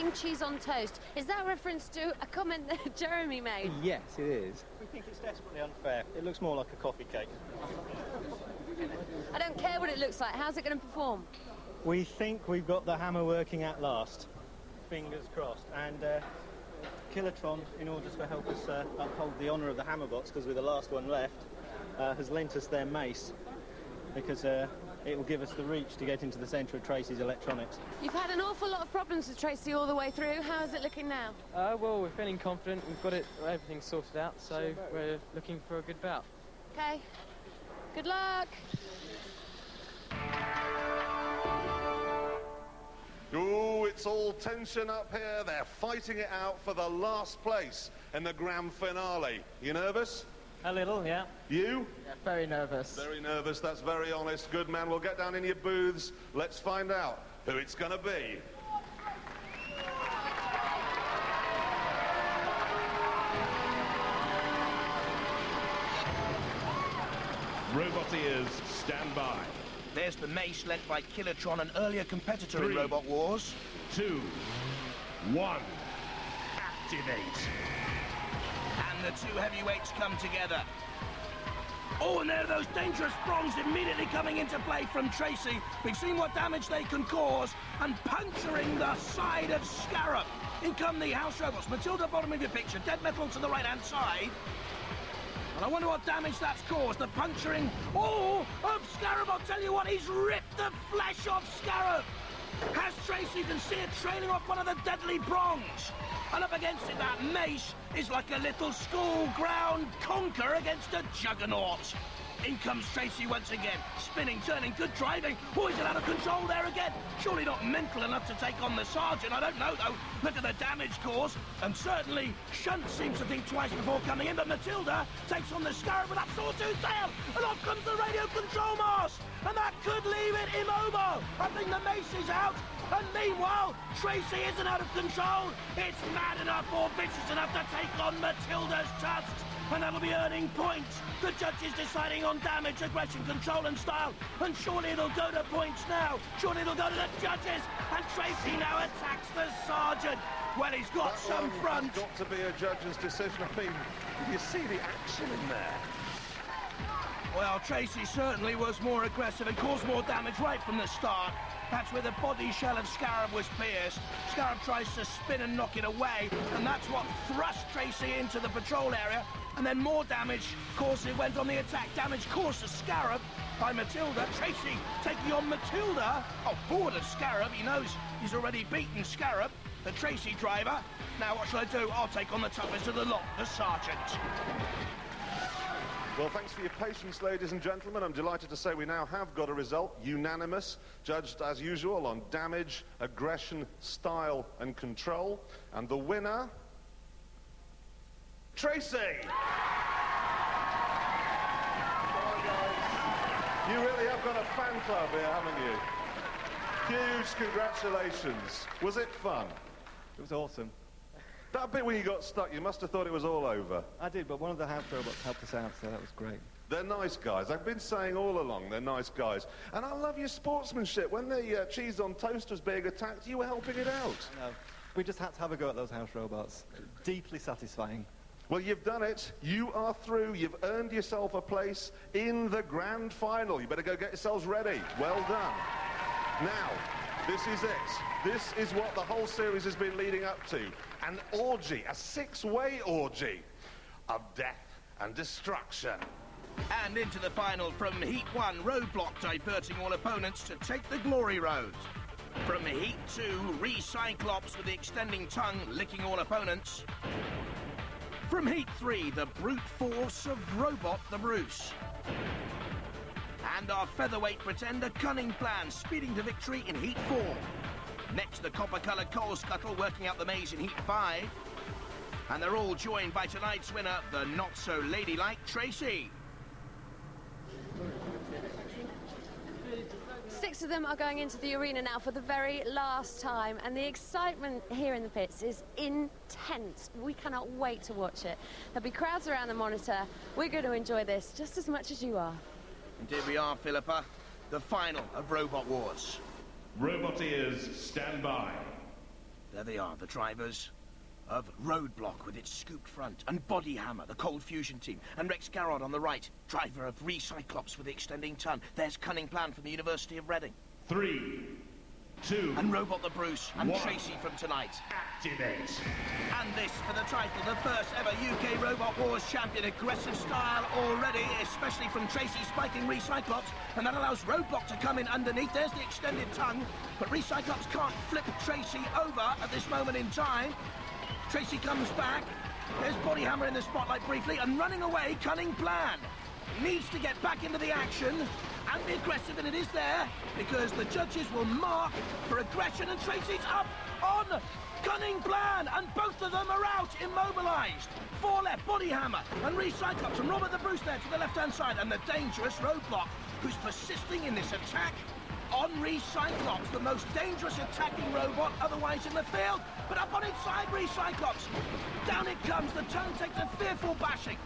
stunning cheese on toast. Is that a reference to a comment that Jeremy made? Yes, it is. We think it's desperately unfair. It looks more like a coffee cake. I don't care what it looks like. How's it going to perform? We think we've got the hammer working at last. Fingers crossed. And Kilotron, in order to help us uphold the honour of the Hammerbots, because we're the last one left, has lent us their mace, because it will give us the reach to get into the centre of Tracie's electronics. You've had an awful lot of problems with Tracie all the way through. How is it looking now? Well, we're feeling confident. We've got everything sorted out, so we're looking for a good bout. OK. Good luck. Oh, it's all tension up here. They're fighting it out for the last place in the grand finale. You nervous? A little, yeah. You? Yeah, very nervous. Very nervous, that's very honest. Good man, we'll get down in your booths. Let's find out who it's going to be. Roboteers, stand by. There's the mace lent by Kilotron, an earlier competitor in Robot Wars. 2, 1, activate. And the two heavyweights come together. Oh, and there are those dangerous prongs immediately coming into play from Tracie. We've seen what damage they can cause, and puncturing the side of Scarab. In come the house robots. Matilda, bottom of your picture, dead metal to the right-hand side. And I wonder what damage that's caused, the puncturing, of Scarab. I'll tell you what, he's ripped the flesh off Scarab. Has Tracie, you can see it trailing off one of the deadly prongs. And up against it, that mace is like a little school ground conker against a juggernaut. In comes Tracie once again, spinning, turning, good driving. Oh, he's out of control there again. Surely not mental enough to take on the sergeant. I don't know, though. Look at the damage caused. And certainly, Shunt seems to think twice before coming in. But Matilda takes on the Scarab with that sawtooth tail. And off comes the radio control mast. And that could leave it immobile. I think the mace is out. And meanwhile, Tracie isn't out of control. It's mad enough or vicious enough to take on Matilda's tusks. And that'll be earning points. The judges deciding on damage, aggression, control and style. And surely it'll go to points now. Surely it'll go to the judges. And Tracie now attacks the sergeant. Well, he's got some front. It's got to be a judge's decision. I mean, you see the action in there. Well, Tracie certainly was more aggressive and caused more damage right from the start. That's where the body shell of Scarab was pierced. Scarab tries to spin and knock it away, and that's what thrust Tracie into the patrol area. And then more damage, of course, it went on the attack. Damage caused to Scarab by Matilda. Tracie taking on Matilda. Oh, forward of Scarab. He knows he's already beaten Scarab, the Tracie driver. Now what shall I do? I'll take on the toughest of the lot, the sergeant. Well, thanks for your patience, ladies and gentlemen. I'm delighted to say we now have got a result, unanimous, judged as usual on damage, aggression, style and control. And the winner, Tracie! You really have got a fan club here, haven't you? Huge congratulations. Was it fun? It was awesome. That bit when you got stuck, you must have thought it was all over. I did, but one of the house robots helped us out, so that was great. They're nice guys. I've been saying all along, they're nice guys. And I love your sportsmanship. When the cheese on toast was being attacked, you were helping it out. No, we just had to have a go at those house robots. Deeply satisfying. Well, you've done it. You are through. You've earned yourself a place in the grand final. You better go get yourselves ready. Well done. Now, this is it. This is what the whole series has been leading up to. An orgy, a six-way orgy of death and destruction. And into the final from Heat 1, Roadblock diverting all opponents to take the glory road. From Heat 2, Recyclops with the extending tongue licking all opponents. From Heat 3, the brute force of Robot the Bruce. And our featherweight pretender Cunning Plan speeding to victory in Heat 4. Next, the copper-coloured coal scuttle working out the maze in Heat 5. And they're all joined by tonight's winner, the not-so-ladylike Tracie. 6 of them are going into the arena now for the very last time, and the excitement here in the pits is intense. We cannot wait to watch it. There'll be crowds around the monitor. We're going to enjoy this just as much as you are. And here we are, Philippa, the final of Robot Wars. Roboteers, stand by. The There they are, the drivers of Roadblock with its scooped front, and Body Hammer, the Cold Fusion team, and Rex Garrod on the right, driver of Recyclops with the extending ton. There's Cunning Plan from the University of Reading. 3, 2, and Robot the Bruce, and 1. Tracie from tonight. Activate. And this for the title, the first ever UK Robot Wars champion. Aggressive style already, especially from Tracie spiking Recyclops, and that allows Roadblock to come in underneath. There's the extended tongue, but Recyclops can't flip Tracie over at this moment in time. Tracie comes back. There's Body Hammer in the spotlight briefly, and running away, Cunning Plan. Needs to get back into the action and be aggressive, and it is there, because the judges will mark for aggression, and Tracie's up on Cunning Plan, and both of them are out, immobilised. 4 left, Body Hammer and Recyclops, and Robert the Bruce there to the left-hand side, and the dangerous Roadblock, who's persisting in this attack on Recyclops, the most dangerous attacking robot otherwise in the field. But up on inside Recyclops. Down it comes. The tongue takes a fearful bashing.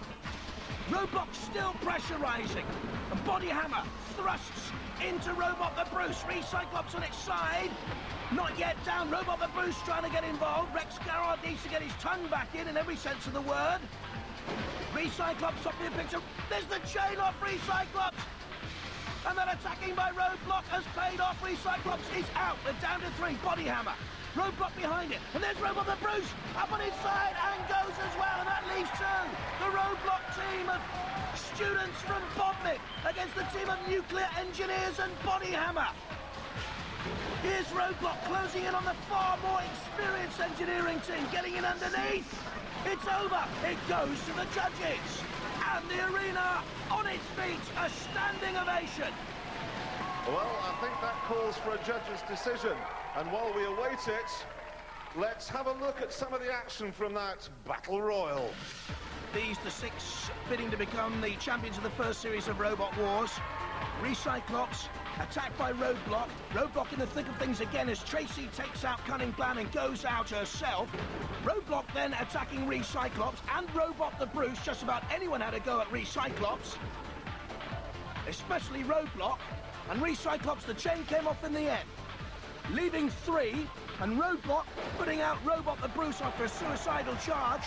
Roadblock still pressurising. And Body Hammer thrusts into Robot the Bruce. Recyclops on its side. Not yet down. Robot the Bruce trying to get involved. Rex Garrod needs to get his tongue back in every sense of the word. Recyclops up in the picture. There's the chain off Recyclops. And then attacking by Roadblock has paid off. Recyclops is out. They're down to 3. Body Hammer. Roadblock behind it. And there's Robot the Bruce up on his side and goes as well. And that leaves 2. The Roadblock team of students from Bodmin against the team of nuclear engineers and Body Hammer. Here's Roadblock closing in on the far more experienced engineering team, getting in underneath. It's over. It goes to the judges. And the arena on its feet, a standing ovation. Well, I think that calls for a judge's decision. And while we await it, let's have a look at some of the action from that Battle Royal. These, the 6 bidding to become the champions of the first series of Robot Wars. Recyclops, attacked by Roadblock. Roadblock in the thick of things again as Tracie takes out Cunning Plan and goes out herself. Roadblock then attacking Recyclops and Robot the Bruce. Just about anyone had a go at Recyclops, especially Roadblock. And Recyclops, the chain came off in the end, leaving 3, and Roadblock putting out Robot the Bruce after a suicidal charge.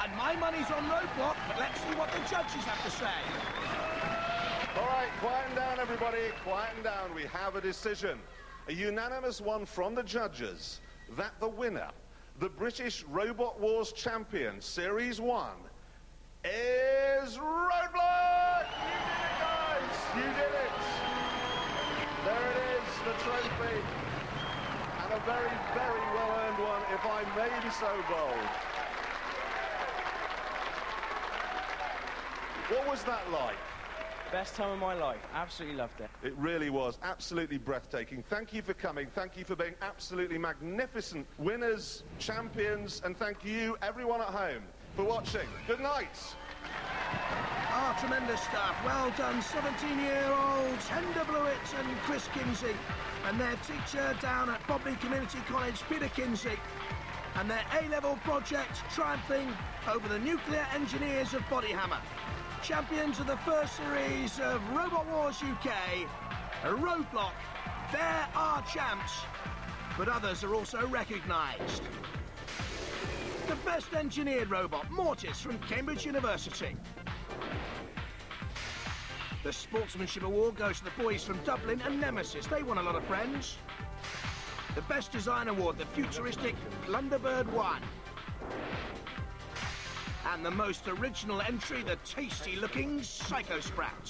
And my money's on Roadblock, but let's see what the judges have to say. All right, quieten down, everybody, quieten down. We have a decision. A unanimous one from the judges that the winner, the British Robot Wars champion, Series 1, is Roadblock! You did it, guys! You did it! There it is, the trophy. And a very, very well-earned one, if I may be so bold. What was that like? Best time of my life. Absolutely loved it. It really was absolutely breathtaking. Thank you for coming. Thank you for being absolutely magnificent winners, champions, and thank you, everyone at home, for watching. Good night. Ah, tremendous stuff. Well done, 17-year-olds Henda Blewett and Chris Kinsey, and their teacher down at Bodmin Community College, Peter Kinsey, and their A-level project triumphing over the nuclear engineers of Body Hammer. Champions of the first series of Robot Wars UK, Roadblock. There are champs, but others are also recognised. The best engineered robot, Mortis from Cambridge University. The Sportsmanship Award goes to the boys from Dublin and Nemesis. They won a lot of friends. The Best Design Award, the futuristic Blunderbird 1. And the most original entry, the tasty-looking Psycho Sprout.